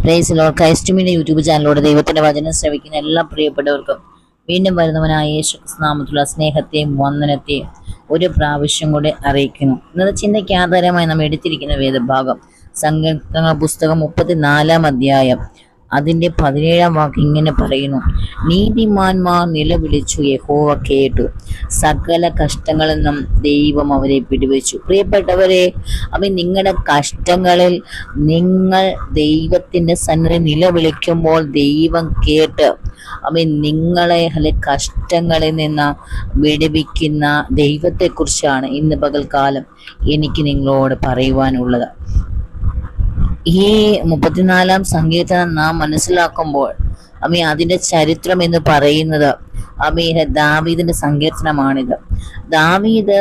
Price lord. Christ Media YouTube ചാനലിലൂടെ ദൈവത്തിന്റെ വചനം ശ്രവിക്കുന്ന എല്ലാ പ്രിയപ്പെട്ടവർക്കും വീണ്ടും വരുന്നവനായ യേശു നാമത്തിലുള്ള സ്നേഹത്തെയും വന്ദനത്തെയും ഒരു പ്രാവശ്യം കൂടെ അറിയിക്കുന്നു. ഇന്നത്തെ ചിന്തയ്ക്ക് ആധാരമായി നാം എടുത്തിരിക്കുന്ന വേദഭാഗം സങ്കീർത്തന പുസ്തകം 34 അധ്യായം അതിന്റെ 17 വാക്ക് ഇങ്ങനെ പറയുന്നു: നീതിമാന്മാർ നിലവിളിച്ചു, യഹോവ കേട്ടു, സകല കഷ്ടങ്ങളിൽ നിന്നും ദൈവം അവരെ പിടിവെച്ചു. പ്രിയപ്പെട്ടവരെ, നിങ്ങളുടെ കഷ്ടങ്ങളിൽ നിങ്ങൾ ദൈവത്തിന്റെ സന്നിധി നിലവിളിക്കുമ്പോൾ ദൈവം കേട്ട് നിങ്ങളെ കഷ്ടങ്ങളിൽ നിന്ന് വിടുവിക്കുന്ന ദൈവത്തെക്കുറിച്ചാണ് ഇന്ന് പകൽക്കാലം എനിക്ക് നിങ്ങളോട് പറയുവാനുള്ളത്. ഈ 34 സങ്കീർത്തനം നാം മനസ്സിലാക്കുമ്പോൾ അതിന്റെ ചരിത്രം എന്ന് പറയുന്നത് ദാവീദിന്റെ സങ്കീർത്തനമാണിത്. ദാവീദ്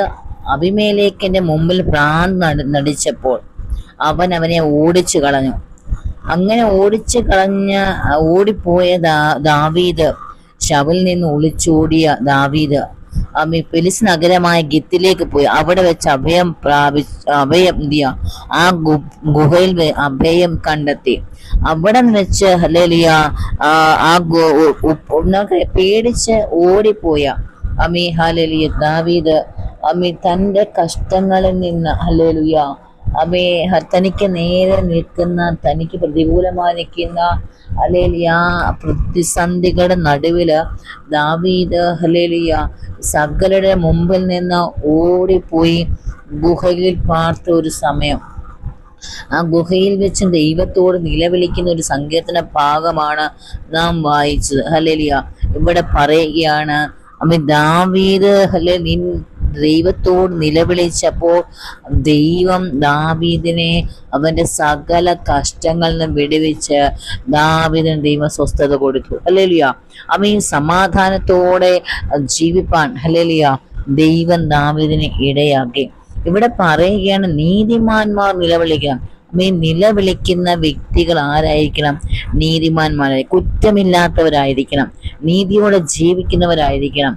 അബീമേലെക്കിന്റെ മുമ്പിൽ ഭ്രാന്ത് നടിച്ചപ്പോൾ അവനെ ഓടിച്ചു കളഞ്ഞു. അങ്ങനെ ഓടിപ്പോയ ദാവീദ്, ശവലിൽ നിന്ന് ഒളിച്ചോടിയ ദാവീദ് ഫെലിസ്തീൻ നഗരമായ ഗിത്തിലേക്ക് പോയി. അവിടെ വെച്ച് ആ ഗുഹയിൽ അഭയം കണ്ടെത്തി. അവിടെ വെച്ച് പേടിച്ച് ഓടിപ്പോയ ദാവീദ് തന്റെ കഷ്ടങ്ങളിൽ നിന്ന് തനിക്ക് നേരെ നിൽക്കുന്ന, തനിക്ക് പ്രതികൂലമായി നിൽക്കുന്ന പ്രതിസന്ധികളുടെ നടുവില് ദാവീദ് സകലരുടെ മുമ്പിൽ നിന്ന് ഓടിപ്പോയി ഗുഹയിൽ പാർത്ത ഒരു സമയം. ആ ഗുഹയിൽ വെച്ച് ദൈവത്തോട് നിലവിളിക്കുന്ന ഒരു സങ്കീർത്തന ഭാഗമാണ് നാം വായിച്ചത്. ഇവിടെ പറയുകയാണ്, ദാവീദ് ദൈവത്തോട് നിലവിളിച്ചപ്പോൾ ദൈവം ദാവീദിനെ അവന്റെ സകല കഷ്ടങ്ങളിൽ നിന്ന് വിടുവിച്ച് ദാവീദിന് ദൈവം സ്വസ്ഥത കൊടുത്തു. സമാധാനത്തോടെ ജീവിപ്പാൻ ദൈവം ദാവീദിനെ ഇടയാക്കി. ഇവിടെ പറയുകയാണ്, നീതിമാന്മാർ നിലവിളിക്കണം. നിലവിളിക്കുന്ന വ്യക്തികൾ ആരായിരിക്കണം? നീതിമാന്മാരായി, കുറ്റമില്ലാത്തവരായിരിക്കണം, നീതിയോടെ ജീവിക്കുന്നവരായിരിക്കണം.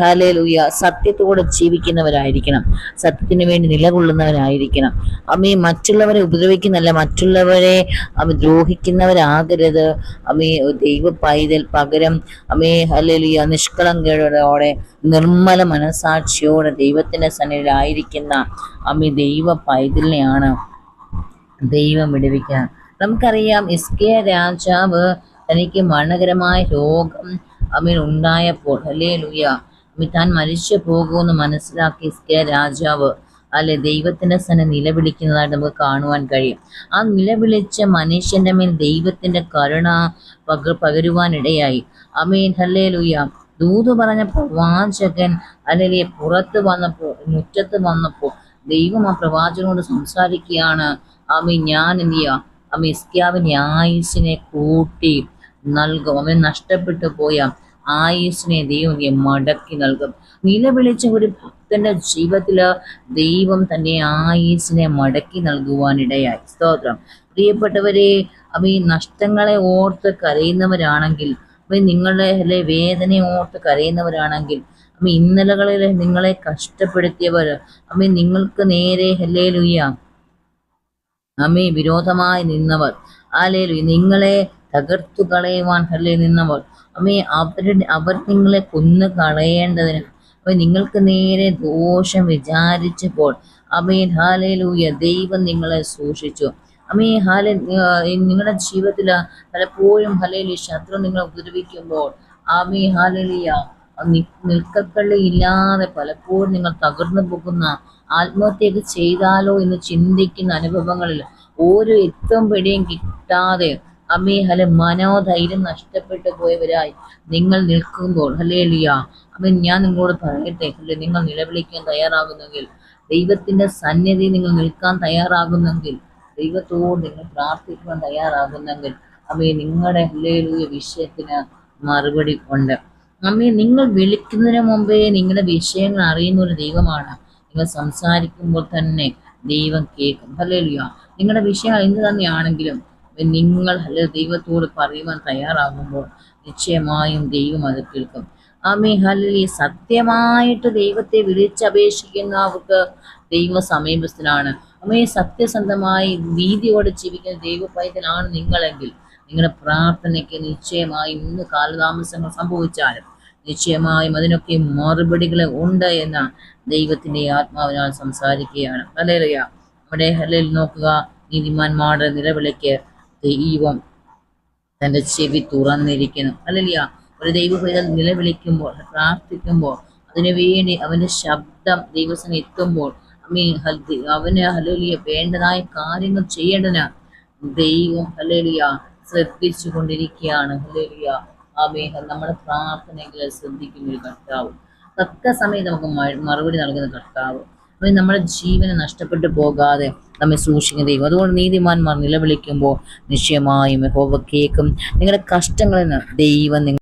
ഹല്ലേലൂയ. സത്യത്തോടെ ജീവിക്കുന്നവരായിരിക്കണം, സത്യത്തിന് വേണ്ടി നിലകൊള്ളുന്നവരായിരിക്കണം. മറ്റുള്ളവരെ ഉപദ്രവിക്കുന്നല്ല, മറ്റുള്ളവരെ ദ്രോഹിക്കുന്നവരാകരുത്. ദൈവ പൈതൽ പകരം ഹല്ലേലൂയ നിഷ്കളങ്കയോടെ നിർമ്മല മനസാക്ഷിയോടെ ദൈവത്തിന്റെ സന്നിധിയിലായിരിക്കുന്ന ദൈവ പൈതലിനെയാണ് ദൈവം വിടുവിക്കുക. നമുക്കറിയാം, ഹിസ്കിയ രാജാവ് തനിക്ക് മരണകരമായ രോഗം ഉണ്ടായപ്പോൾ താൻ മരിച്ചു പോകുമെന്ന് മനസ്സിലാക്കി ഹിസ്കിയ രാജാവ് ദൈവത്തിന്റെ സന്നിധി നിലവിളിക്കുന്നതായിട്ട് നമുക്ക് കാണുവാൻ കഴിയും. ആ നിലവിളിച്ച മനുഷ്യന്റെ മേൽ ദൈവത്തിന്റെ കരുണ പകരുവാനിടയായി. ഹല്ലേലൂയ. ദൂത് പറഞ്ഞ പ്രവാചകൻ പുറത്ത് വന്നപ്പോൾ, മുറ്റത്ത് വന്നപ്പോൾ ദൈവം ആ പ്രവാചകനോട് സംസാരിക്കുകയാണ്, ഞാൻ എന്ത് ചെയ്യാം, ഹിസ്കിയാവിന്റെ ആയുസ്സിനെ കൂട്ടി നൽകും, നഷ്ടപ്പെട്ടു പോയ ആയുസ്സിനെ ദൈവം മടക്കി നൽകും. നിലവിളിച്ച ഒരു ഭക്തന്റെ ജീവിതത്തില് ദൈവം തന്റെ ആയുസ്സിനെ മടക്കി നൽകുവാനിടയായി. സ്തോത്രം. പ്രിയപ്പെട്ടവരെ, നഷ്ടങ്ങളെ ഓർത്ത് കരയുന്നവരാണെങ്കിൽ, നിങ്ങളുടെ വേദനയെ ഓർത്ത് കരയുന്നവരാണെങ്കിൽ, ഇന്നലകളിൽ നിങ്ങളെ കഷ്ടപ്പെടുത്തിയവർ നിങ്ങൾക്ക് നേരെ വിരോധമായി നിന്നവർ, നിങ്ങളെ തകർത്തു കളയുവാൻ നിന്നവർ, അവർ നിങ്ങളെ കൊന്നു കളയേണ്ടതിന് നിങ്ങൾക്ക് നേരെ ദോഷം വിചാരിച്ചപ്പോൾ ഹല്ലേലൂയ ദൈവം നിങ്ങളെ സൂക്ഷിച്ചു. നിങ്ങളുടെ ജീവിതത്തിൽ പലപ്പോഴും ശത്രു നിങ്ങളെ ഉപദ്രവിക്കുമ്പോൾ ഹല്ലേലൂയ നിൽക്കക്കള്ളി ഇല്ലാതെ പലപ്പോഴും നിങ്ങൾ തകർന്നു പോകുന്ന, ആത്മഹത്യയൊക്കെ ചെയ്താലോ എന്ന് ചിന്തിക്കുന്ന അനുഭവങ്ങളിൽ ഓരോ എത്തും പിടിയും കിട്ടാതെ മനോധൈര്യം നഷ്ടപ്പെട്ടു പോയവരായി നിങ്ങൾ നിൽക്കുമ്പോൾ ഞാൻ നിങ്ങളോട് പറയട്ടെ, നിങ്ങൾ നിലവിളിക്കാൻ തയ്യാറാകുന്നെങ്കിൽ, ദൈവത്തിന്റെ സന്നിധി നിങ്ങൾ നിൽക്കാൻ തയ്യാറാകുന്നെങ്കിൽ, ദൈവത്തോട് നിങ്ങൾ പ്രാർത്ഥിക്കുവാൻ തയ്യാറാകുന്നെങ്കിൽ നിങ്ങളുടെ വിഷയത്തിന് മറുപടി ഉണ്ട്. നിങ്ങൾ വിളിക്കുന്നതിന് മുമ്പേ നിങ്ങളുടെ വിഷയങ്ങൾ അറിയുന്ന ഒരു ദൈവമാണ്. നിങ്ങൾ സംസാരിക്കുമ്പോൾ തന്നെ ദൈവം കേൾക്കും. ഹല്ലേലൂയ. നിങ്ങളുടെ വിഷയം എന്ത് തന്നെയാണെങ്കിലും നിങ്ങൾ ദൈവത്തോട് പറയുവാൻ തയ്യാറാകുമ്പോൾ നിശ്ചയമായും ദൈവം അത് കേൾക്കും. ഹല്ലേലൂയ. സത്യമായിട്ട് ദൈവത്തെ വിളിച്ചപേക്ഷിക്കുന്നവർക്ക് ദൈവ സമീപസ്ഥനാണ്. അമ്മയെ സത്യസന്ധമായി നീതിയോടെ ജീവിക്കുന്ന ദൈവ പൈതലാണ് നിങ്ങളെങ്കിൽ നിങ്ങളുടെ പ്രാർത്ഥനയ്ക്ക് നിശ്ചയമായും ഇന്ന് കാലതാമസങ്ങൾ സംഭവിച്ചാലും നിശ്ചയമായും അതിനൊക്കെ മറുപടികൾ ഉണ്ട് എന്ന ദൈവത്തിന്റെ ആത്മാവിനാൽ സംസാരിക്കുകയാണ്. ഹല്ലേലൂയ. നമ്മുടെ ഹല്ലേലൂയ നോക്കുക, നീതിമാന്മാരുടെ നിലവിളിക്ക് ദൈവം തന്റെ ചെവി തുറന്നിരിക്കുന്നു. ഹല്ലേലൂയ. ഒരു ദൈവ പൈതൽ നിലവിളിക്കുമ്പോൾ, പ്രാർത്ഥിക്കുമ്പോൾ, അതിനുവേണ്ടി അവന്റെ ശബ്ദം ദൈവസന എത്തുമ്പോൾ അവന് ഹല്ലേലൂയ വേണ്ടതായ കാര്യങ്ങൾ ചെയ്യേണ്ടതിന് ദൈവം ഹല്ലേലൂയ ശ്രദ്ധിച്ചു കൊണ്ടിരിക്കുകയാണ്. ഹല്ലേലൂയ. ആമേൻ. നമ്മുടെ പ്രാർത്ഥനകളെ ശ്രദ്ധിക്കുന്ന ഒരു കർത്താവ്, തക്ക സമയത്ത് നമുക്ക് മറുപടി നൽകുന്ന കർത്താവ്, നമ്മുടെ ജീവനെ നഷ്ടപ്പെട്ടു പോകാതെ നമ്മെ സൂക്ഷിക്കുന്ന ദൈവം. അതുകൊണ്ട് നീതിമാന്മാർ നിലവിളിക്കുമ്പോൾ നിശ്ചയമായും യഹോവ കേൾക്കും. നിങ്ങളുടെ കഷ്ടങ്ങളിൽ നിന്ന് ദൈവം